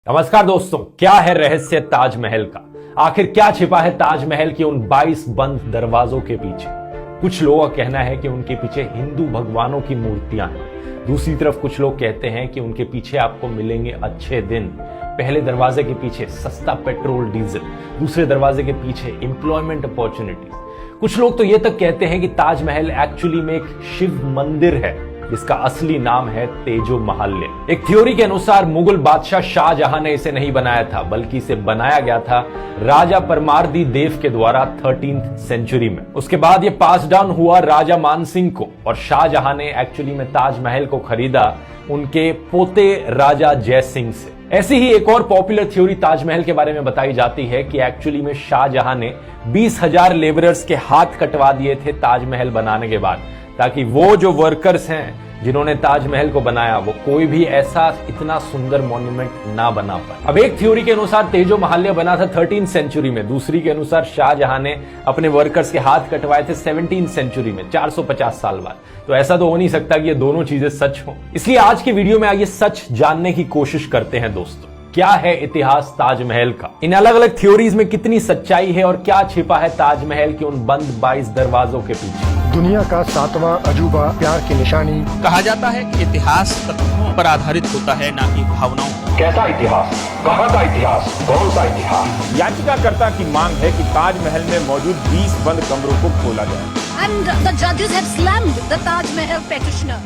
नमस्कार दोस्तों, क्या है रहस्य ताजमहल का? आखिर क्या छिपा है ताजमहल के उन 22 बंद दरवाजों के पीछे? कुछ लोगों का कहना है कि उनके पीछे हिंदू भगवानों की मूर्तियां हैं। दूसरी तरफ कुछ लोग कहते हैं कि उनके पीछे आपको मिलेंगे अच्छे दिन। पहले दरवाजे के पीछे सस्ता पेट्रोल डीजल, दूसरे दरवाजे के पीछे एम्प्लॉयमेंट अपॉर्चुनिटीज। कुछ लोग तो ये तक कहते हैं कि ताजमहल एक्चुअली में एक शिव मंदिर है जिसका असली नाम है तेजो महाल्य। एक थ्योरी के अनुसार मुगल बादशाह शाहजहां ने इसे नहीं बनाया था, बल्कि इसे बनाया गया था राजा परमारदी देव के द्वारा 13th सेंचुरी में। उसके बाद ये पास डाउन हुआ राजा मानसिंह को, और शाहजहां ने एक्चुअली में ताजमहल को खरीदा उनके पोते राजा जय सिंह से। ऐसी ही एक और पॉपुलर थ्योरी ताजमहल के बारे में बताई जाती है कि एक्चुअली में शाहजहां ने 20,000 लेबरर्स के हाथ कटवा दिए थे ताजमहल बनाने के बाद, ताकि वो जो वर्कर्स हैं जिन्होंने ताजमहल को बनाया वो कोई भी ऐसा इतना सुंदर मॉन्यूमेंट ना बना पाए। अब एक थ्योरी के अनुसार तेजो महाल्य बना था 13th सेंचुरी में, दूसरी के अनुसार शाहजहां ने अपने वर्कर्स के हाथ कटवाए थे 17th सेंचुरी में, 450 साल बाद। तो ऐसा तो हो नहीं सकता कि ये दोनों चीजें सच हो। इसलिए आज के वीडियो में आइए सच जानने की कोशिश करते हैं दोस्तों। क्या है इतिहास ताजमहल का? इन अलग अलग थ्योरीज में कितनी सच्चाई है और क्या छिपा है ताजमहल के उन बंद 22 दरवाजों के पीछे? दुनिया का 7वां अजूबा, प्यार की निशानी। कहा जाता है कि इतिहास तथ्यों पर आधारित होता है, ना कि भावनाओं पर। कैसा इतिहास, कहाँ का इतिहास, कौन सा इतिहास? याचिकाकर्ता की मांग है कि ताजमहल में मौजूद 20 बंद कमरों को खोला जाए। And the judges have slammed the Taj Mahal petitioner.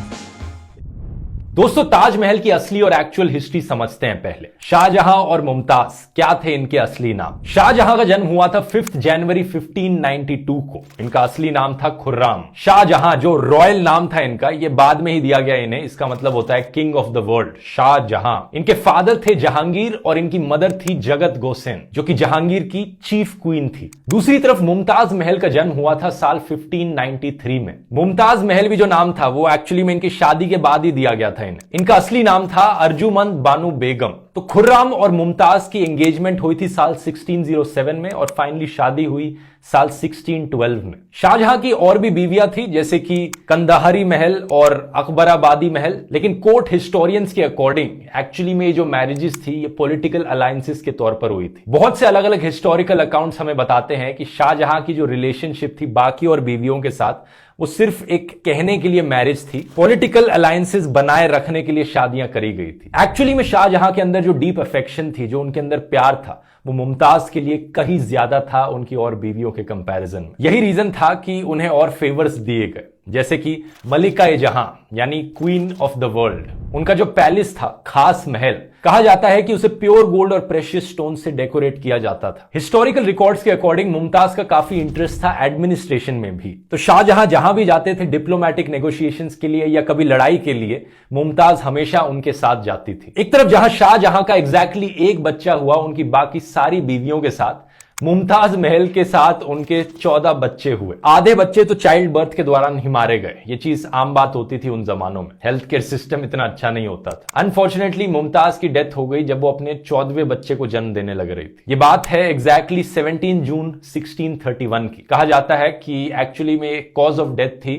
दोस्तों, ताजमहल की असली और एक्चुअल हिस्ट्री समझते हैं पहले। शाहजहां और मुमताज क्या थे इनके असली नाम? शाहजहां का जन्म हुआ था 5 जनवरी 1592 को। इनका असली नाम था खुर्राम। शाहजहां जो रॉयल नाम था इनका, ये बाद में ही दिया गया इन्हें। इसका मतलब होता है king of the world, Shahjahan. इनके फादर थे जहांगीर और इनकी मदर थी जगत गोसेन, जो कि जहांगीर की चीफ क्वीन थी। दूसरी तरफ मुमताज महल का जन्म हुआ था साल 1593 में। मुमताज महल भी जो नाम था वो एक्चुअली में इनकी शादी के बाद ही दिया गया था। इनका असली नाम था अर्जुमंद बानू बेगम। तो खुर्राम और मुमताज की एंगेजमेंट हुई थी साल 1607 में और फाइनली शादी हुई साल 1612 में। शाहजहां की और भी बीवियां थी, जैसे कि कंदाहरी महल और अकबराबादी महल, लेकिन कोर्ट हिस्टोरियंस के अकॉर्डिंग एक्चुअली में ये जो मैरिजेस थी ये पॉलिटिकल अलायंसेस के तौर पर हुई थी। बहुत से अलग अलग हिस्टोरिकल अकाउंट्स हमें बताते हैं कि शाहजहां की जो रिलेशनशिप थी बाकी और बीवियों के साथ, वो सिर्फ एक कहने के लिए मैरिज थी, पॉलिटिकल अलायंसेस बनाए रखने के लिए शादियां करी गई थी। एक्चुअली में शाहजहां के अंदर जो डीप अफेक्शन थी, जो उनके अंदर प्यार था, वो मुमताज के लिए कहीं ज्यादा था उनकी और बीवियों के कंपैरिजन में। यही रीजन था कि उन्हें और फेवर्स दिए गए, जैसे कि मलिका-ए-जहां यानी क्वीन ऑफ द वर्ल्ड। उनका जो पैलेस था, खास महल, कहा जाता है कि उसे प्योर गोल्ड और प्रेशियस स्टोन से डेकोरेट किया जाता था। हिस्टोरिकल रिकॉर्ड्स के अकॉर्डिंग मुमताज का काफी इंटरेस्ट था एडमिनिस्ट्रेशन में भी। तो शाहजहां जहां भी जाते थे डिप्लोमेटिक नेगोशिएशंस के लिए या कभी लड़ाई के लिए, मुमताज हमेशा उनके साथ जाती थी। एक तरफ जहां शाहजहां का एग्जैक्टली एक बच्चा हुआ, उनकी बाकी सारी बीवियों के साथ मुमताज महल के साथ उनके 14 बच्चे हुए। आधे बच्चे तो चाइल्ड बर्थ के दौरान ही मारे गए। ये चीज आम बात होती थी उन जमानों में, हेल्थ केयर सिस्टम इतना अच्छा नहीं होता था। अनफॉर्चुनेटली मुमताज की डेथ हो गई जब वो अपने 14वें बच्चे को जन्म देने लग रही थी। ये बात है एग्जैक्टली 17 जून 1631 की। कहा जाता है कि एक्चुअली में कॉज ऑफ डेथ थी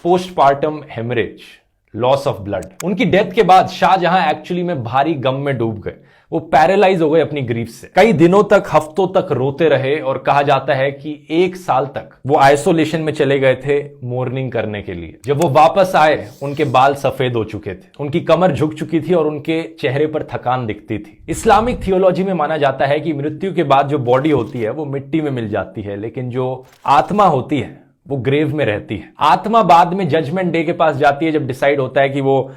postpartum haemorrhage, loss of blood. उनकी डेथ के बाद शाहजहां एक्चुअली में भारी गम में डूब गए। वो पैरालाइज हो गए अपनी ग्रीफ से। कई दिनों तक, हफ्तों तक रोते रहे और कहा जाता है कि 1 साल तक वो आइसोलेशन में चले गए थे मोर्निंग करने के लिए। जब वो वापस आए, उनके बाल सफेद हो चुके थे, उनकी कमर झुक चुकी थी और उनके चेहरे पर थकान दिखती थी। इस्लामिक थियोलॉजी में माना जाता है कि मृत्यु के बाद जो बॉडी होती है वो मिट्टी में मिल जाती है, लेकिन जो आत्मा होती है वो ग्रेव में रहती है। आत्मा बाद में जजमेंट डे के पास जाती है, जब डिसाइड होता है कि वो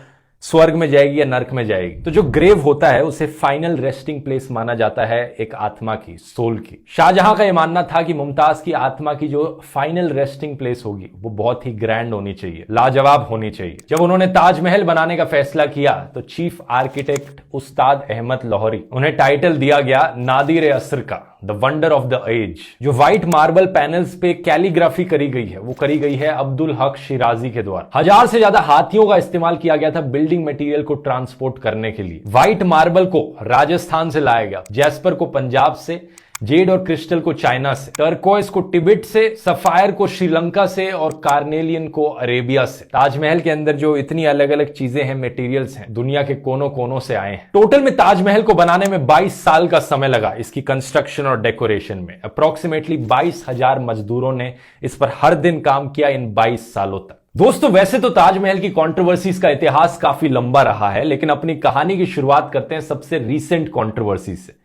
स्वर्ग में जाएगी या नर्क में जाएगी। तो जो ग्रेव होता है उसे फाइनल रेस्टिंग प्लेस माना जाता है एक आत्मा की, सोल की। शाहजहां का यह मानना था कि मुमताज की आत्मा की जो फाइनल रेस्टिंग प्लेस होगी वो बहुत ही ग्रैंड होनी चाहिए, लाजवाब होनी चाहिए। जब उन्होंने ताजमहल बनाने का फैसला किया तो चीफ आर्किटेक्ट उस्ताद अहमद लाहौरी, उन्हें टाइटल दिया गया नादिर असर का, the wonder of the age. जो व्हाइट मार्बल पैनल्स पे कैलीग्राफी करी गई है वो करी गई है अब्दुल हक शिराजी के द्वारा। 1000 से ज्यादा हाथियों का इस्तेमाल किया गया था बिल्डिंग मटेरियल को ट्रांसपोर्ट करने के लिए। व्हाइट मार्बल को राजस्थान से लाया गया, जैस्पर को पंजाब से, जेड और क्रिस्टल को चाइना से, टर्कोइस को तिब्बत से, सफायर को श्रीलंका से और कार्नेलियन को अरेबिया से। ताजमहल के अंदर जो इतनी अलग अलग चीजें हैं, मटेरियल्स हैं, दुनिया के कोनों कोनों से आए हैं। टोटल में ताजमहल को बनाने में 22 साल का समय लगा इसकी कंस्ट्रक्शन और डेकोरेशन में। अप्रोक्सीमेटली 22,000 मजदूरों ने इस पर हर दिन काम किया इन 22 सालों तक। दोस्तों, वैसे तो ताजमहल की कंट्रोवर्सीज का इतिहास काफी लंबा रहा है, लेकिन अपनी कहानी की शुरुआत करते हैं सबसे रीसेंट कंट्रोवर्सी से।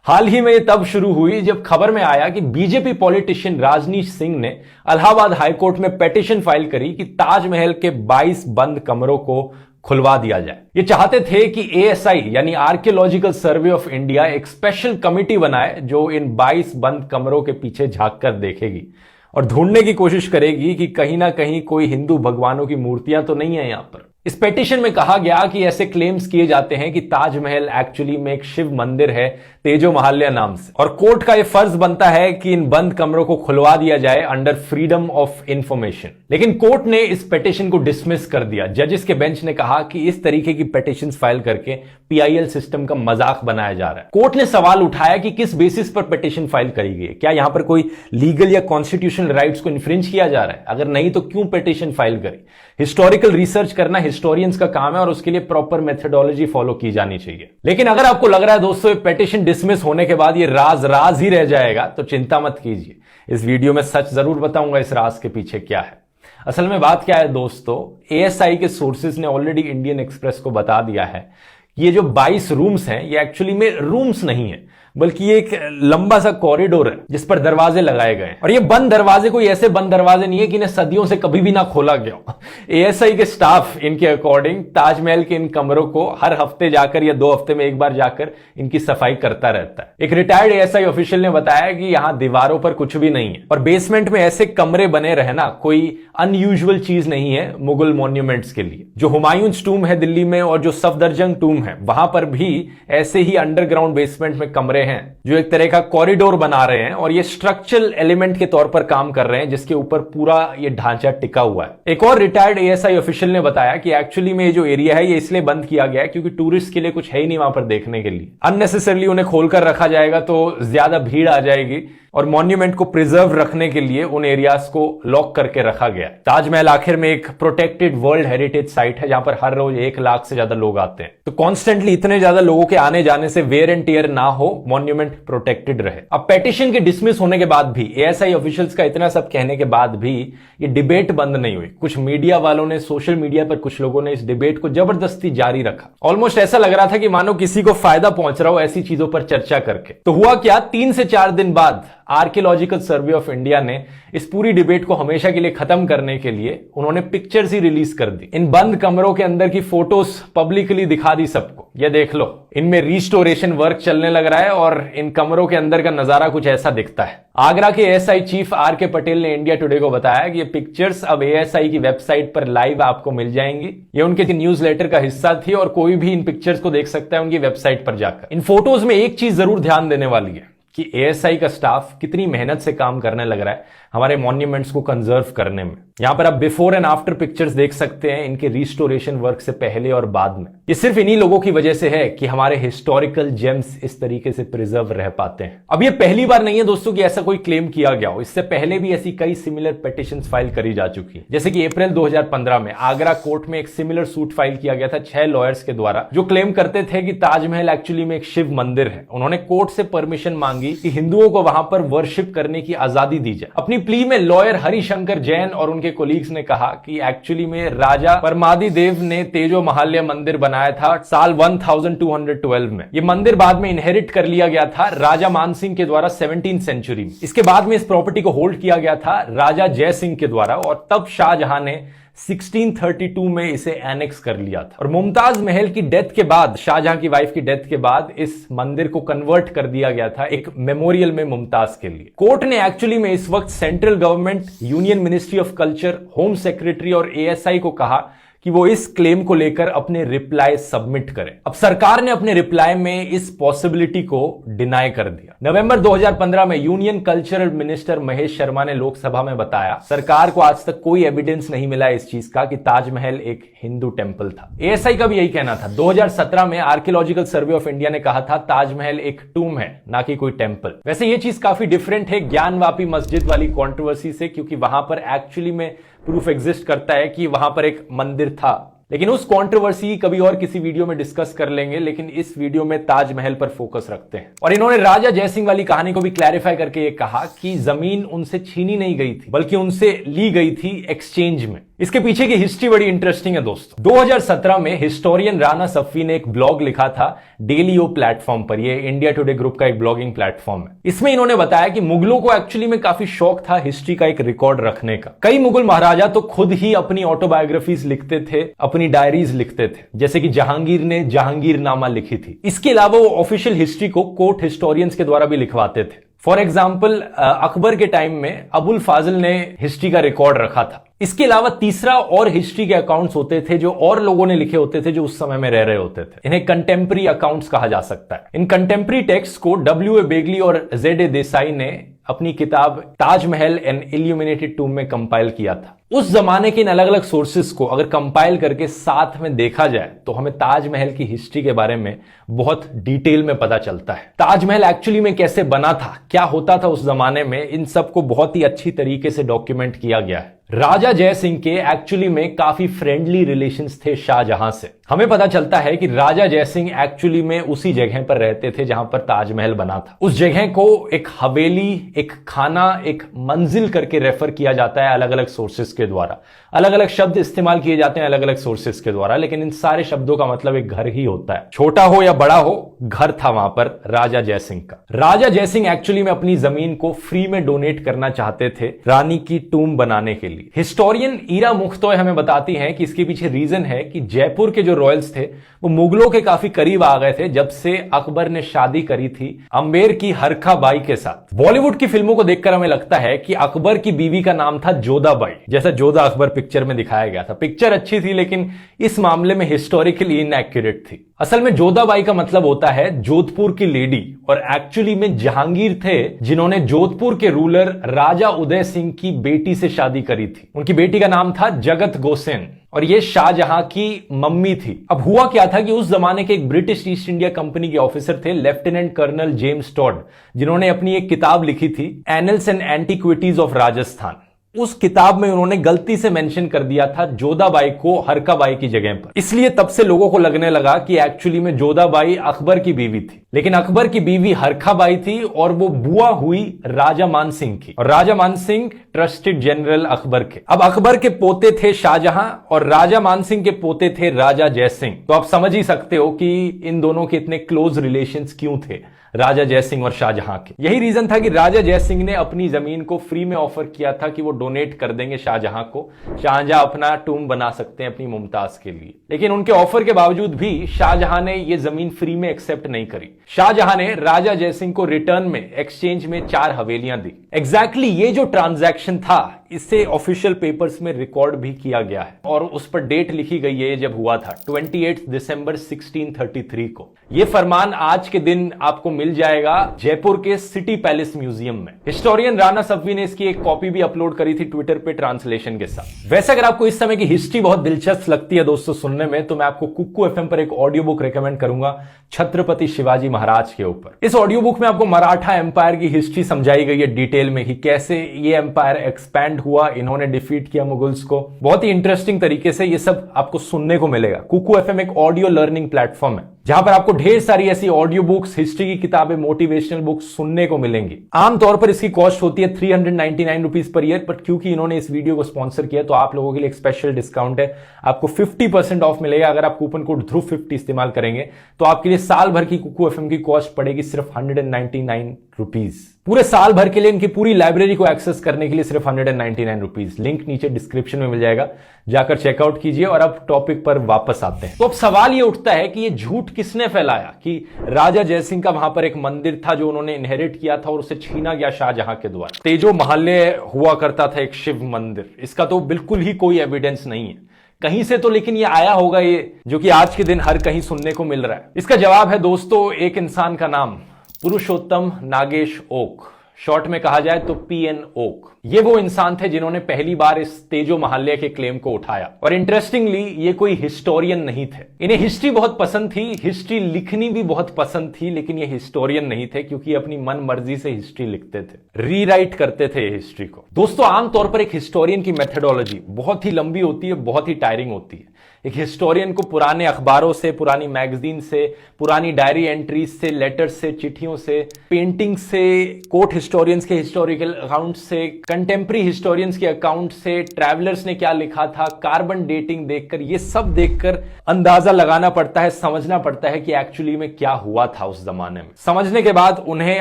हाल ही में ये तब शुरू हुई जब खबर में आया कि बीजेपी पॉलिटिशियन राजनीश सिंह ने इलाहाबाद हाईकोर्ट में पिटीशन फाइल करी कि ताजमहल के 22 बंद कमरों को खुलवा दिया जाए। ये चाहते थे कि एएसआई यानी आर्कियोलॉजिकल सर्वे ऑफ इंडिया एक स्पेशल कमिटी बनाए जो इन 22 बंद कमरों के पीछे झांक कर देखेगी और ढूंढने की कोशिश करेगी कि कहीं ना कहीं कोई हिंदू भगवानों की मूर्तियां तो नहीं है यहां पर। इस पिटीशन में कहा गया कि ऐसे क्लेम्स किए जाते हैं कि ताजमहल एक्चुअली में एक शिव मंदिर है तेजो महाल्या नाम से, और कोर्ट का यह फर्ज बनता है कि इन बंद कमरों को खुलवा दिया जाए अंडर फ्रीडम ऑफ इंफॉर्मेशन। लेकिन कोर्ट ने इस पिटीशन को डिसमिस कर दिया। जजेस के बेंच ने कहा कि इस तरीके की पिटीशंस फाइल करके पीआईएल सिस्टम का मजाक बनाया जा रहा है। कोर्ट ने सवाल उठाया कि किस बेसिस पर पिटीशन फाइल करी गई है, क्या यहां पर कोई लीगल या कॉन्स्टिट्यूशनल राइट्स को इन्फ्रिंज किया जा रहा है? अगर नहीं तो क्यों पिटीशन फाइल करी? हिस्टोरिकल रिसर्च करना हिस्टोरियंस का काम है और उसके लिए प्रॉपर मेथोडोलॉजी फॉलो की जानी चाहिए। लेकिन अगर आपको लग रहा है दोस्तों ये पिटीशन डिसमिस होने के बाद ये राज ही रह जाएगा, तो चिंता मत कीजिए। इस वीडियो में सच जरूर बताऊंगा इस राज के पीछे क्या है। असल में बात क्या है दोस्तों, एएसआई के सोर्सेज ने ऑलरेडी इंडियन एक्सप्रेस को बता दिया है कि ये जो 22 रूम्स हैं ये एक्चुअली में रूम्स नहीं है, बल्कि ये एक लंबा सा कॉरिडोर है जिस पर दरवाजे लगाए गए हैं। और ये बंद दरवाजे कोई ऐसे बंद दरवाजे नहीं है कि इन्हें सदियों से कभी भी ना खोला गया हो। एएसआई के स्टाफ इनके अकॉर्डिंग ताजमहल के इन कमरों को हर हफ्ते जाकर या 2 हफ्ते में एक बार जाकर इनकी सफाई करता रहता है। एक रिटायर्ड एएसआई ऑफिशियल ने बताया कि यहां दीवारों पर कुछ भी नहीं है और बेसमेंट में ऐसे कमरे बने रहना कोई अनयूजुअल चीज नहीं है मुगल मॉन्यूमेंट्स के लिए। जो हुमायूंस टूम है दिल्ली में और जो सफदरजंग टूम है वहां पर भी ऐसे ही अंडरग्राउंड बेसमेंट में कमरे हैं जो एक तरह का कॉरिडोर बना रहे हैं और ये स्ट्रक्चरल एलिमेंट के तौर पर काम कर रहे हैं जिसके ऊपर पूरा ये ढांचा टिका हुआ है। एक और रिटायर्ड एएसआई ऑफिशियल ने बताया कि एक्चुअली में ये जो एरिया है ये इसलिए बंद किया गया है क्योंकि टूरिस्ट के लिए कुछ है ही नहीं वहां पर देखने के लिए। अननेसेसरली उन्हें खोलकर रखा जाएगा तो ज्यादा भीड़ आ जाएगी और मॉन्यूमेंट को प्रिजर्व रखने के लिए उन एरियाज को लॉक करके रखा गया। ताजमहल आखिर में एक प्रोटेक्टेड वर्ल्ड हेरिटेज साइट है जहां पर हर रोज 1 लाख से ज्यादा लोग आते हैं, तो कॉन्स्टेंटली इतने ज्यादा लोगों के आने जाने से वेयर एंड टियर ना हो, मॉन्यूमेंट प्रोटेक्टेड रहे। अब पिटीशन के डिसमिस होने के बाद भी, एएसआई ऑफिशियल्स का इतना सब कहने के बाद भी ये डिबेट बंद नहीं हुई। कुछ मीडिया वालों ने, सोशल मीडिया पर कुछ लोगों ने इस डिबेट को जबरदस्ती जारी रखा। ऑलमोस्ट ऐसा लग रहा था कि मानो किसी को फायदा पहुंच रहा हो ऐसी चीजों पर चर्चा करके। तो हुआ क्या, 3 से 4 दिन बाद आर्कियोलॉजिकल सर्वे ऑफ इंडिया ने इस पूरी डिबेट को हमेशा के लिए खत्म करने के लिए उन्होंने पिक्चर्स ही रिलीज कर दी। इन बंद कमरों के अंदर की फोटोज पब्लिकली दिखा दी सबको। ये देख लो, इनमें रिस्टोरेशन वर्क चलने लग रहा है और इन कमरों के अंदर का नजारा कुछ ऐसा दिखता है। आगरा के एएसआई चीफ आर.के. पटेल ने इंडिया टुडे को बताया कि ये पिक्चर्स अब एएसआई की वेबसाइट पर लाइव आपको मिल जाएंगी। ये उनके न्यूज़लेटर का हिस्सा थी और कोई भी इन पिक्चर्स को देख सकता है उनकी वेबसाइट पर जाकर। इन फोटोज में एक चीज जरूर ध्यान देने वाली है कि एएसआई का स्टाफ कितनी मेहनत से काम करने लग रहा है हमारे मॉन्यूमेंट्स को कंजर्व करने में। यहां पर आप बिफोर एंड आफ्टर पिक्चर्स देख सकते हैं इनके रिस्टोरेशन वर्क से पहले और बाद में। ये सिर्फ इन्हीं लोगों की वजह से है कि हमारे हिस्टोरिकल जेम्स इस तरीके से प्रिजर्व रह पाते हैं। अब ये पहली बार नहीं है दोस्तों कि ऐसा कोई क्लेम किया गया हो। इससे पहले भी ऐसी कई सिमिलर पिटीशंस फाइल करी जा चुकी है। जैसे कि अप्रैल 2015 में आगरा कोर्ट में एक सिमिलर सूट फाइल किया गया था 6 लॉयर्स के द्वारा जो क्लेम करते थे कि ताजमहल एक्चुअली में एक शिव मंदिर है। उन्होंने कोर्ट से परमिशन मांगी कि हिंदुओं को वहां पर वर्शिप करने की आजादी दी जाए। अपनी प्ली में लॉयर हरिशंकर जैन और उनके कोलीग्स ने कहा कि एक्चुअली में राजा परमादी देव ने तेजो महाल्या मंदिर बनाया था साल 1212 में। यह मंदिर बाद में इनहेरिट कर लिया गया था राजा मानसिंह के द्वारा 17वीं सेंचुरी में। इसके बाद में इस प्रॉपर्टी को होल्ड किया गया था राजा जय सिंह के द्वारा और तब शाहजहां ने 1632 में इसे एनेक्स कर लिया था। और मुमताज महल की डेथ के बाद, शाहजहां की वाइफ की डेथ के बाद इस मंदिर को कन्वर्ट कर दिया गया था एक मेमोरियल में मुमताज के लिए। कोर्ट ने एक्चुअली में इस वक्त central government, union ministry of culture, home secretary और एएसआई को कहा कि वो इस क्लेम को लेकर अपने रिप्लाई सबमिट करें। अब सरकार ने अपने रिप्लाई में इस पॉसिबिलिटी को डिनाई कर दिया। नवंबर 2015 में union cultural minister Mahesh Sharma ने लोकसभा में बताया, सरकार को आज तक कोई एविडेंस नहीं मिला इस चीज का कि ताजमहल एक हिंदू टेंपल था। एएसआई का भी यही कहना था। 2017 में आर्कियोलॉजिकल सर्वे ऑफ इंडिया ने कहा था ताजमहल एक टूम है, ना कि कोई टेंपल। वैसे ये चीज काफी डिफरेंट है ज्ञानवापी मस्जिद वाली कंट्रोवर्सी से, क्योंकि वहां पर एक्चुअली में प्रूफ एग्जिस्ट करता है कि वहां पर एक मंदिर था। लेकिन उस कंट्रोवर्सी कभी और किसी वीडियो में डिस्कस कर लेंगे, लेकिन इस वीडियो में ताजमहल पर फोकस रखते हैं। और इन्होंने राजा जयसिंह वाली कहानी को भी क्लैरिफाई करके ये कहा कि जमीन उनसे छीनी नहीं गई थी, बल्कि उनसे ली गई थी एक्सचेंज में। इसके पीछे की हिस्ट्री बड़ी इंटरेस्टिंग है दोस्तों। 2017 में हिस्टोरियन राणा सफ़ी ने एक ब्लॉग लिखा था डेलीओ प्लेटफॉर्म पर। ये इंडिया टुडे ग्रुप का एक ब्लॉगिंग प्लेटफॉर्म है। इसमें इन्होंने बताया कि मुगलों को एक्चुअली में काफी शौक था हिस्ट्री का एक रिकॉर्ड रखने का। कई मुगल महाराजा तो खुद ही अपनी ऑटोबायोग्राफीज लिखते थे, अपनी डायरीज लिखते थे, जैसे कि जहांगीर ने जहांगीरनामा लिखी थी। इसके अलावा वो ऑफिशियल हिस्ट्री को कोर्ट हिस्टोरियंस के द्वारा भी लिखवाते थे। फॉर एग्जाम्पल अकबर के टाइम में अबुल फाजिल ने हिस्ट्री का रिकॉर्ड रखा था। इसके अलावा तीसरा और हिस्ट्री के अकाउंट्स होते थे जो और लोगों ने लिखे होते थे जो उस समय में रह रहे होते थे। इन्हें कंटेम्प्रेरी अकाउंट्स कहा जा सकता है। इन कंटेम्प्रेरी टेक्स्ट को W.A. बेगली और Z.A. देसाई ने अपनी किताब ताजमहल एन इल्यूमिनेटेड टूम में कंपाइल किया था। उस जमाने के इन अलग अलग सोर्सेस को अगर कंपाइल करके साथ में देखा जाए तो हमें ताजमहल की हिस्ट्री के बारे में बहुत डिटेल में पता चलता है। ताजमहल एक्चुअली में कैसे बना था, क्या होता था उस जमाने में, इन सबको बहुत ही अच्छी तरीके से डॉक्यूमेंट किया गया है। राजा जयसिंह के एक्चुअली में काफी फ्रेंडली रिलेशंस थे शाहजहां से। हमें पता चलता है कि राजा जयसिंह एक्चुअली में उसी जगह पर रहते थे जहां पर ताजमहल बना था। उस जगह को एक हवेली, एक खाना, एक मंजिल करके रेफर किया जाता है अलग अलग सोर्सेस के द्वारा। अलग अलग शब्द इस्तेमाल किए जाते हैं अलग अलग सोर्सेस के द्वारा, लेकिन इन सारे शब्दों का मतलब एक घर ही होता है। छोटा हो या बड़ा हो, घर था वहां पर राजा जयसिंह का। राजा जयसिंह एक्चुअली में अपनी जमीन को फ्री में डोनेट करना चाहते थे रानी की टूम बनाने के लिए। हिस्टोरियन ईरा मुख्तोय हमें बताती हैं कि इसके पीछे रीजन है कि जयपुर के जो रॉयल्स थे वो मुगलों के काफी करीब आ गए थे जब से अकबर ने शादी करी थी अंबेर की हरखा बाई के साथ। बॉलीवुड की फिल्मों को देखकर हमें लगता है कि अकबर की बीवी का नाम था जोधाबाई, जैसा जोधा अकबर पिक्चर में दिखाया गया था। पिक्चर अच्छी थी लेकिन इस मामले में हिस्टोरिकली इनएक्यूरेट थी। असल में जोधाबाई का मतलब होता है जोधपुर की लेडी, और एक्चुअली में जहांगीर थे जिन्होंने जोधपुर के रूलर राजा उदय सिंह की बेटी से शादी करी थी। उनकी बेटी का नाम था जगत गोसेन और ये शाहजहां की मम्मी थी। अब हुआ क्या था कि उस जमाने के एक ब्रिटिश ईस्ट इंडिया कंपनी के ऑफिसर थे लेफ्टिनेंट कर्नल जेम्स टॉड, जिन्होंने अपनी एक किताब लिखी थी annuls and antiquities of Rajasthan. उस किताब में उन्होंने गलती से मेंशन कर दिया था जोधाबाई को हरकाबाई की जगह पर, इसलिए तब से लोगों को लगने लगा कि एक्चुअली में जोधाबाई अकबर की बीवी थी। लेकिन अकबर की बीवी हरकाबाई थी और वो बुआ हुई राजा मानसिंह की, और राजा मानसिंह ट्रस्टेड जनरल अकबर के। अब अकबर के पोते थे शाहजहां और राजा मानसिंह के पोते थे राजा जयसिंह। तो आप समझ ही सकते हो कि इन दोनों के इतने क्लोज रिलेशंस क्यों थे राजा जयसिंह और शाहजहां के। यही रीजन था कि राजा जयसिंह ने अपनी जमीन को फ्री में ऑफर किया था कि वो डोनेट कर देंगे शाहजहां को। शाहजहां अपना टूम बना सकते हैं अपनी मुमताज के लिए। लेकिन उनके ऑफर के बावजूद भी शाहजहां ने ये जमीन फ्री में एक्सेप्ट नहीं करी। शाहजहां ने राजा जयसिंह को रिटर्न में एक्सचेंज में 4 हवेलियां दी। एग्जैक्टली ये जो ट्रांजैक्शन था इसे ऑफिशियल पेपर्स में रिकॉर्ड भी किया गया है और उस पर डेट लिखी गई है जब हुआ था 28 दिसंबर 1633 को। यह फरमान आज के दिन आपको मिल जाएगा जयपुर के सिटी पैलेस म्यूजियम में। हिस्टोरियन राणा सफ़ी ने इसकी एक कॉपी भी अपलोड करी थी ट्विटर पे ट्रांसलेशन के साथ। वैसे अगर आपको इस समय की हिस्ट्री बहुत दिलचस्प लगती है दोस्तों सुनने में, तो मैं आपको कुक्कू एफएम पर एक ऑडियो बुक रिकमेंड करूंगा छत्रपति शिवाजी महाराज के ऊपर। इस ऑडियो बुक में आपको मराठा एम्पायर की हिस्ट्री समझाई गई है डिटेल में कि कैसे ये एम्पायर एक्सपैंड हुआ, इन्होंने डिफीट किया मुगल्स को। बहुत ही इंटरेस्टिंग तरीके से ये सब आपको सुनने को मिलेगा। कुक्कू एफएम एक ऑडियो लर्निंग प्लेटफॉर्म है जहां पर आपको ढेर सारी ऐसी ऑडियो बुक्स, हिस्ट्री की किताबें, मोटिवेशनल बुक्स सुनने को मिलेंगी। आमतौर पर इसकी कॉस्ट होती है 399 रुपीज पर ईयर, बट क्योंकि इन्होंने इस वीडियो को स्पॉन्सर किया तो आप लोगों के लिए एक स्पेशल डिस्काउंट है। आपको 50% ऑफ मिलेगा अगर आप कूपन कोड ध्रुव50 इस्तेमाल करेंगे। तो आपके लिए साल भर की कुक्कू एफएम की कॉस्ट पड़ेगी सिर्फ 199 रुपीज। पूरे साल भर के लिए इनकी पूरी लाइब्रेरी को एक्सेस करने के लिए सिर्फ 199 रुपीज। लिंक नीचे डिस्क्रिप्शन में मिल जाएगा, जाकर चेकआउट कीजिए। और अब टॉपिक पर वापस आते हैं। तो अब सवाल ये उठता है कि ये झूठ किसने फैलाया कि राजा जयसिंह का वहां पर एक मंदिर था जो उन्होंने इनहेरिट किया था और उसे छीना गया शाहजहां के द्वारा। तेजो महल्ले हुआ करता था एक शिव मंदिर। इसका तो बिल्कुल ही कोई एविडेंस नहीं है, कहीं से तो लेकिन ये आया होगा, ये जो कि आज के दिन हर कहीं सुनने को मिल रहा है। इसका जवाब है दोस्तों एक इंसान का नाम, पुरुषोत्तम नागेश ओक, शॉर्ट में कहा जाए तो पीएन ओक। ये वो इंसान थे जिन्होंने पहली बार इस तेजो महालय के क्लेम को उठाया। और इंटरेस्टिंगली ये कोई हिस्टोरियन नहीं थे। इन्हें हिस्ट्री बहुत पसंद थी, हिस्ट्री लिखनी भी बहुत पसंद थी, लेकिन ये हिस्टोरियन नहीं थे क्योंकि अपनी मन मर्जी से हिस्ट्री लिखते थे, रीराइट करते थे हिस्ट्री को। दोस्तों आमतौर पर एक हिस्टोरियन की मेथडोलॉजी बहुत ही लंबी होती है, बहुत ही टायरिंग होती है। एक हिस्टोरियन को पुराने अखबारों से, पुरानी मैगजीन से, पुरानी डायरी एंट्रीज से, लेटर्स से, चिट्ठियों से, पेंटिंग से, कोर्ट हिस्टोरियंस के हिस्टोरिकल अकाउंट से, कंटेम्प्रेरी हिस्टोरियंस के अकाउंट से, ट्रैवलर्स ने क्या लिखा था, कार्बन डेटिंग देखकर, ये सब देखकर अंदाजा लगाना पड़ता है, समझना पड़ता है कि एक्चुअली में क्या हुआ था उस जमाने में। समझने के बाद उन्हें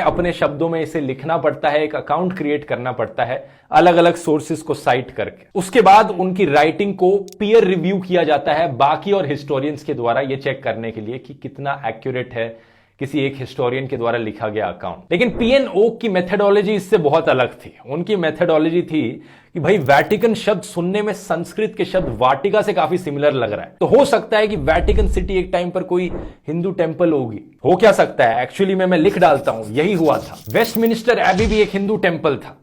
अपने शब्दों में इसे लिखना पड़ता है, एक अकाउंट क्रिएट करना पड़ता है अलग अलग सोर्सेस को साइट करके। उसके बाद उनकी राइटिंग को पीयर रिव्यू किया जाता है बाकी और हिस्टोरियंस के द्वारा, ये चेक करने के लिए कि कितना एक्यूरेट है किसी एक हिस्टोरियन के द्वारा लिखा गया अकाउंट। लेकिन पीएन ओक की मेथडोलॉजी इससे बहुत अलग थी। उनकी मेथडोलॉजी थी कि भाई वैटिकन शब्द सुनने में संस्कृत के शब्द वाटिका से काफी सिमिलर लग रहा है, तो हो सकता है कि वैटिकन सिटी एक टाइम पर कोई हिंदू टेंपल होगी। हो क्या सकता है, एक्चुअली में मैं लिख डालता हूं, यही हुआ था। वेस्टमिनिस्टर एबी भी एक हिंदू टेंपल था।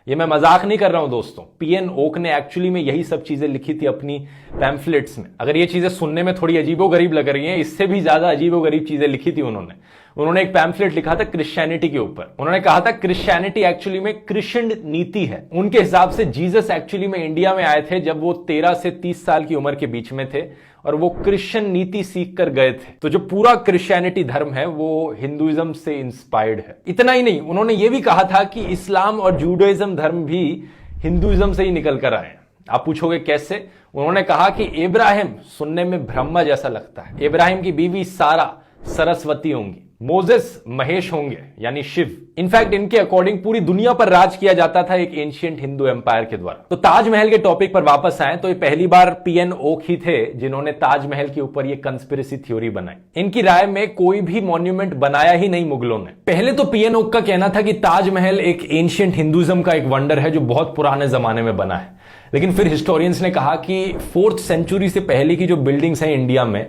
ये मैं मजाक नहीं कर रहा हूं दोस्तों, पीएन ओक ने एक्चुअली में यही सब चीजें लिखी थी अपनी पैम्फलेट्स में। अगर ये चीजें सुनने में थोड़ी अजीबोगरीब लग रही हैं, इससे भी ज्यादा अजीबोगरीब चीजें लिखी थी उन्होंने एक पैम्फलेट लिखा था क्रिश्चियनिटी के ऊपर। उन्होंने कहा था क्रिश्चियनिटी एक्चुअली में क्रिश्चियन नीति है। उनके हिसाब से जीसस एक्चुअली में इंडिया में आए थे जब वो 13 से 30 साल की उम्र के बीच में थे और वो क्रिश्चियन नीति सीख कर गए थे। तो जो पूरा क्रिश्चियनिटी धर्म है वो हिंदुइज्म से इंस्पायर्ड है। इतना ही नहीं, उन्होंने ये भी कहा था कि इस्लाम और जूडाइज्म धर्म भी हिंदुइज्म से ही निकल कर आए। आप पूछोगे कैसे? उन्होंने कहा कि इब्राहिम सुनने में ब्रह्मा जैसा लगता है, इब्राहिम की बीवी सारा सरस्वती होंगी, मोजेस महेश होंगे यानी शिव। इनफैक्ट इनके अकॉर्डिंग पूरी दुनिया पर राज किया जाता था एक एंशिएंट हिंदू एम्पायर के द्वारा। तो ताजमहल के टॉपिक पर वापस आए तो ये पहली बार पीएन ओक ही थे जिन्होंने ताजमहल के ऊपर ये कंस्पिरेसी थ्योरी बनाई। इनकी राय में कोई भी मॉन्यूमेंट बनाया ही नहीं मुगलों ने। पहले तो पीएन ओक का कहना था कि ताजमहल एक एंशिएंट हिंदुइज्म का एक वंडर है जो बहुत पुराने जमाने में बना है। लेकिन फिर हिस्टोरियंस ने कहा कि 4th सेंचुरी से पहले की जो बिल्डिंग्स हैं इंडिया में,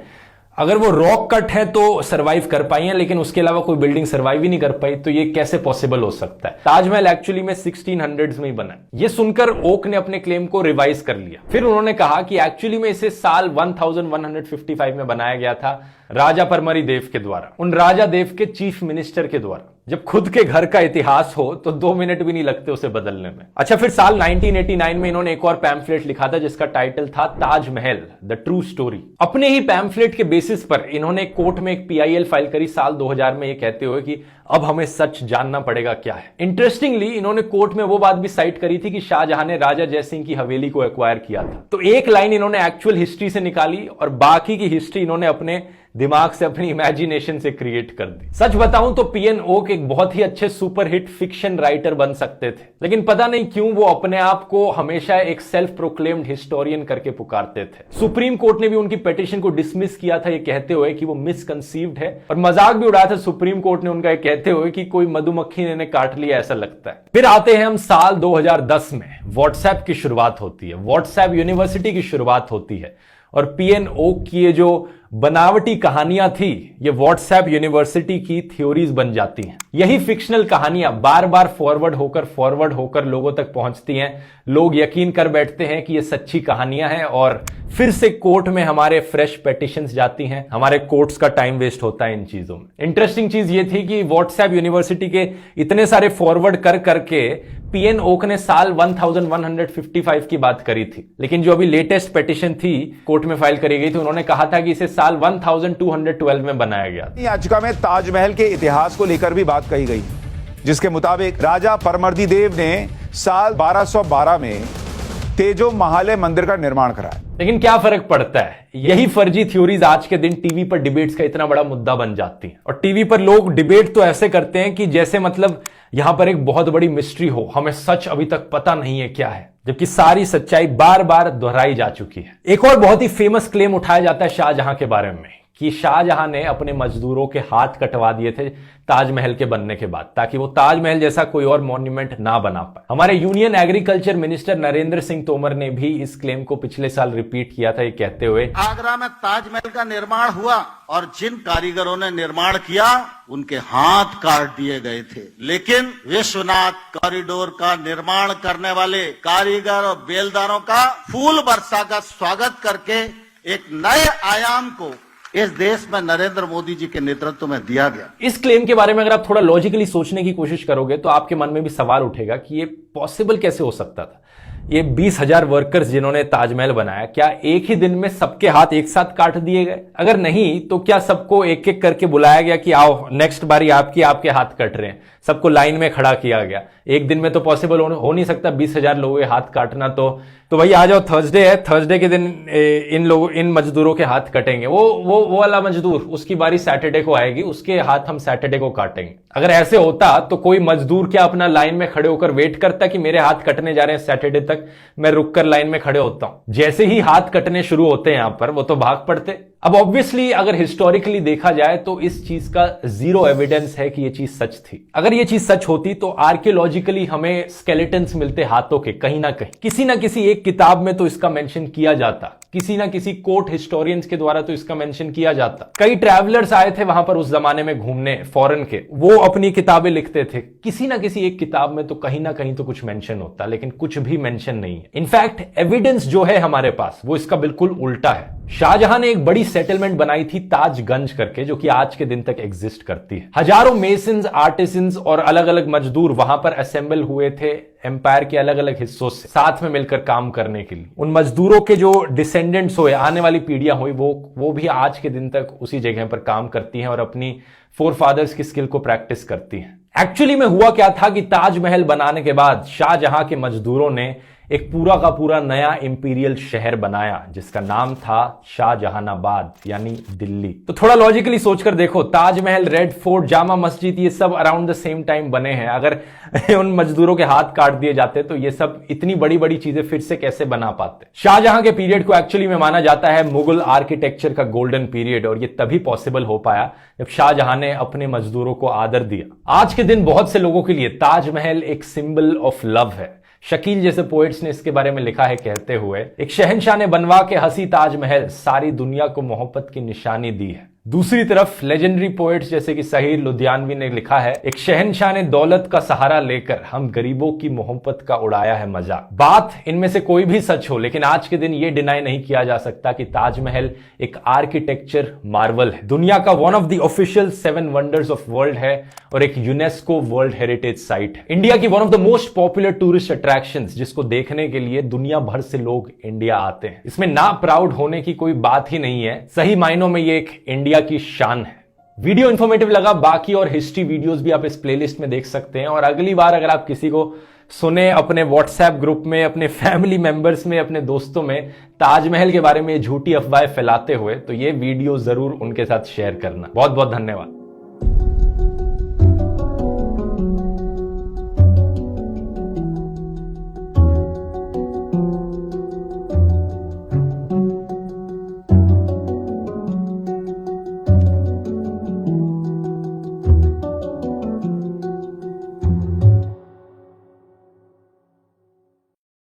अगर वो रॉक कट है तो सरवाइव कर पाई है, लेकिन उसके अलावा कोई बिल्डिंग सरवाइव ही नहीं कर पाई, तो ये कैसे पॉसिबल हो सकता है? ताजमहल एक्चुअली में 1600s में ही बना है। ये सुनकर ओक ने अपने क्लेम को रिवाइज कर लिया। फिर उन्होंने कहा कि एक्चुअली में इसे साल 1155 में बनाया गया था राजा परमरी देव के द्वारा, उन राजा देव के चीफ मिनिस्टर के द्वारा। जब खुद के घर का इतिहास हो तो 2 मिनट भी नहीं लगते उसे बदलने में। अच्छा, फिर साल 1989 में इन्होंने एक और पैम्फलेट लिखा था जिसका टाइटल था ताजमहल द ट्रू स्टोरी। अपने ही पैम्फलेट के बेसिस पर इन्होंने कोर्ट में एक PIL फाइल करी साल 2000 में, ये कहते हुए कि अब हमें सच जानना पड़ेगा क्या है। इंटरेस्टिंगली इन्होंने कोर्ट में वो बात भी साइट करी थी कि शाहजहां ने राजा जयसिंह की हवेली को एक्वायर किया था। तो एक लाइन इन्होंने एक्चुअल हिस्ट्री से निकाली और बाकी की हिस्ट्री इन्होंने अपने दिमाग से, अपनी इमेजिनेशन से क्रिएट कर दी। सच बताऊं तो पीएन ओक एक बहुत ही अच्छे सुपरहिट फिक्शन राइटर बन सकते थे, लेकिन पता नहीं क्यों वो अपने आप को हमेशा एक सेल्फ प्रोक्लेम्ड हिस्टोरियन करके पुकारते थे। सुप्रीम कोर्ट ने भी उनकी पिटीशन को डिसमिस किया था ये कहते हुए कि वो मिसकंसीव्ड है, और मजाक भी उड़ाया था सुप्रीम कोर्ट ने उनका कहते हुए कि कोई मधुमक्खी ने इन्हें काट लिया ऐसा लगता है। फिर आते हैं हम साल 2010 में। व्हाट्सएप की शुरुआत होती है, व्हाट्सएप यूनिवर्सिटी की शुरुआत होती है, और पीएन ओक की ये जो बनावटी कहानियां थी ये व्हाट्सएप यूनिवर्सिटी की थ्योरीज बन जाती हैं। यही फिक्शनल कहानियां बार बार फॉरवर्ड होकर लोगों तक पहुंचती हैं। लोग यकीन कर बैठते हैं कि ये सच्ची कहानियां हैं और फिर से कोर्ट में हमारे फ्रेश पिटीशंस जाती हैं। हमारे कोर्ट्स का टाइम वेस्ट होता है इन चीजों में। इंटरेस्टिंग चीज ये थी कि व्हाट्सएप यूनिवर्सिटी के इतने सारे फॉरवर्ड कर करके पीएन ओक ने साल 1155 की बात करी थी, लेकिन जो अभी लेटेस्ट पिटीशन थी कोर्ट में फाइल करी गई थी, उन्होंने कहा था कि इसे साल 1212 में बनाया गया। याचिका में ताजमहल के इतिहास को लेकर भी बात कही गई, जिसके मुताबिक राजा परमर्दी देव ने साल 1212 में तेजो महालय मंदिर का निर्माण कराया। लेकिन क्या फर्क पड़ता है, यही फर्जी थ्योरीज आज के दिन टीवी पर डिबेट्स का इतना बड़ा मुद्दा बन जाती हैं। और टीवी पर लोग डिबेट तो ऐसे करते हैं कि जैसे मतलब यहां पर एक बहुत बड़ी मिस्ट्री हो, हमें सच अभी तक पता नहीं है क्या है, जबकि सारी सच्चाई बार बार दोहराई जा चुकी है। एक और बहुत ही फेमस क्लेम उठाया जाता है शाहजहां के बारे में कि शाहजहां ने अपने मजदूरों के हाथ कटवा दिए थे ताजमहल के बनने के बाद, ताकि वो ताजमहल जैसा कोई और मॉन्यूमेंट ना बना पाए। हमारे union agriculture minister Narendra Singh Tomar ने भी इस क्लेम को पिछले साल रिपीट किया था, ये कहते हुए, आगरा में ताजमहल का निर्माण हुआ और जिन कारीगरों ने निर्माण किया उनके हाथ काट दिए गए थे, लेकिन विश्वनाथ कॉरिडोर का निर्माण करने वाले कारीगर और बेलदारों का फूल वर्षा का स्वागत करके एक नए आयाम को इस देश में नरेंद्र मोदी जी के नेतृत्व में दिया गया। इस क्लेम के बारे में अगर आप थोड़ा लॉजिकली सोचने की कोशिश करोगे तो आपके मन में भी सवाल उठेगा कि ये पॉसिबल कैसे हो सकता था। ये 20,000 वर्कर्स जिन्होंने ताजमहल बनाया, क्या एक ही दिन में सबके हाथ एक साथ काट दिए गए? अगर नहीं तो क्या सबको एक एक करके बुलाया गया कि आओ नेक्स्ट बारी आपके हाथ कट रहे हैं, सबको लाइन में खड़ा किया गया? एक दिन में तो पॉसिबल हो नहीं सकता 20,000 लोगों के हाथ काटना। तो भाई आ जाओ, थर्सडे है, थर्सडे के दिन इन मजदूरों के हाथ कटेंगे। वो वाला मजदूर, उसकी बारी सैटरडे को आएगी, उसके हाथ हम सैटरडे को काटेंगे। अगर ऐसे होता तो कोई मजदूर क्या अपना लाइन में खड़े होकर वेट करता कि मेरे हाथ कटने जा रहे हैं सैटरडे तक, मैं रुककर लाइन में खड़े होता हूं? जैसे ही हाथ कटने शुरू होते हैं यहां पर, वो तो भाग पड़ते। अब ऑब्वियसली अगर हिस्टोरिकली देखा जाए तो इस चीज का जीरो एविडेंस है कि यह चीज सच थी। अगर यह चीज सच होती तो आर्कियोलॉजिकली हमें स्केलेटन्स मिलते हाथों के, कहीं ना कहीं किसी ना किसी एक किताब में तो इसका मेंशन किया जाता, किसी ना किसी कोर्ट हिस्टोरियंस के द्वारा तो इसका मेंशन किया जाता। कई ट्रैवलर्स आए थे वहां पर उस जमाने में घूमने, फॉरेन के, वो अपनी किताबें लिखते थे, किसी ना किसी एक किताब में तो कहीं ना कहीं तो कुछ मेंशन होता, लेकिन कुछ भी मेंशन नहीं है। इनफैक्ट एविडेंस जो है हमारे पास वो इसका बिल्कुल उल्टा है। शाहजहां ने एक बड़ी सेटलमेंट बनाई थी ताजगंज करके, जो कि आज के दिन तक एग्जिस्ट करती है। हजारों मेसन्स, आर्टिसंस और अलग अलग मजदूर वहां पर असेंबल हुए थे एम्पायर के अलग अलग हिस्सों से, साथ में मिलकर काम करने के लिए। उन मजदूरों के जो डिसेंडेंट्स हुए, आने वाली पीढ़ियां हुई, वो भी आज के दिन तक उसी जगह पर काम करती हैं और अपनी फोरफादर्स की स्किल को प्रैक्टिस करती हैं। एक्चुअली में हुआ क्या था कि ताजमहल बनाने के बाद शाहजहां के मजदूरों ने एक पूरा का पूरा नया इंपीरियल शहर बनाया जिसका नाम था शाहजहानाबाद, यानी दिल्ली। तो थोड़ा लॉजिकली सोचकर देखो, ताजमहल, रेड फोर्ट, जामा मस्जिद, ये सब अराउंड द सेम टाइम बने हैं। अगर उन मजदूरों के हाथ काट दिए जाते तो ये सब इतनी बड़ी बड़ी चीजें फिर से कैसे बना पाते? शाहजहां के पीरियड को एक्चुअली में माना जाता है मुगल आर्किटेक्चर का गोल्डन पीरियड, और ये तभी पॉसिबल हो पाया जब शाहजहां ने अपने मजदूरों को आदर दिया। आज के दिन बहुत से लोगों के लिए ताजमहल एक सिंबल ऑफ लव है। शकील जैसे पोएट्स ने इसके बारे में लिखा है, कहते हुए, एक शहंशाह ने बनवा के हंसी ताजमहल, सारी दुनिया को मोहब्बत की निशानी दी है। दूसरी तरफ लेजेंडरी पोएट्स जैसे कि सहीर लुधियानवी ने लिखा है, एक शहंशाह ने दौलत का सहारा लेकर हम गरीबों की मोहब्बत का उड़ाया है मजाक। बात इनमें से कोई भी सच हो, लेकिन आज के दिन यह डिनाई नहीं किया जा सकता कि ताजमहल एक आर्किटेक्चर मार्वल है, दुनिया का one of the official 7 wonders of world है और एक यूनेस्को वर्ल्ड हेरिटेज साइट है। इंडिया की one of the most popular tourist attractions, जिसको देखने के लिए दुनिया भर से लोग इंडिया आते हैं। इसमें ना प्राउड होने की कोई बात ही नहीं है, सही मायनों में ये एक इंडिया की शान है। वीडियो इंफॉर्मेटिव लगा, बाकी और हिस्ट्री वीडियोस भी आप इस प्लेलिस्ट में देख सकते हैं। और अगली बार अगर आप किसी को सुने अपने व्हाट्सएप ग्रुप में, अपने फैमिली मेंबर्स में, अपने दोस्तों में ताजमहल के बारे में झूठी अफवाहें फैलाते हुए, तो ये वीडियो जरूर उनके साथ शेयर करना। बहुत बहुत धन्यवाद।